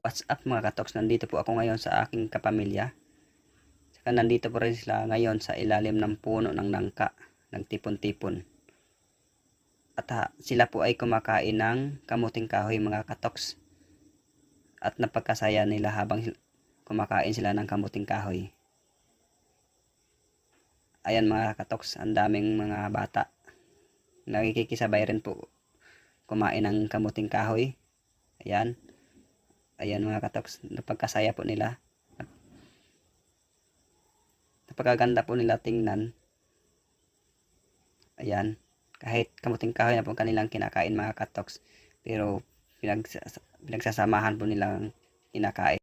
What's up mga katoks, nandito po ako ngayon sa aking kapamilya. Saka nandito po rin sila ngayon sa ilalim ng puno ng nangka, nagtipon-tipon. At sila po ay kumakain ng kamuting kahoy mga katoks. At napagkasaya nila habang kumakain sila ng kamuting kahoy. Ayan mga katoks, ang daming mga bata. Nakikisabay rin po kumain ng kamuting kahoy. Ayan. Ayan mga katoks, napagkasaya po nila. Napakaganda po nila tingnan. Ayan. Kahit kamuting kahoy na po kanilang kinakain mga katoks. Pero pinagsasamahan po nilang kinakain.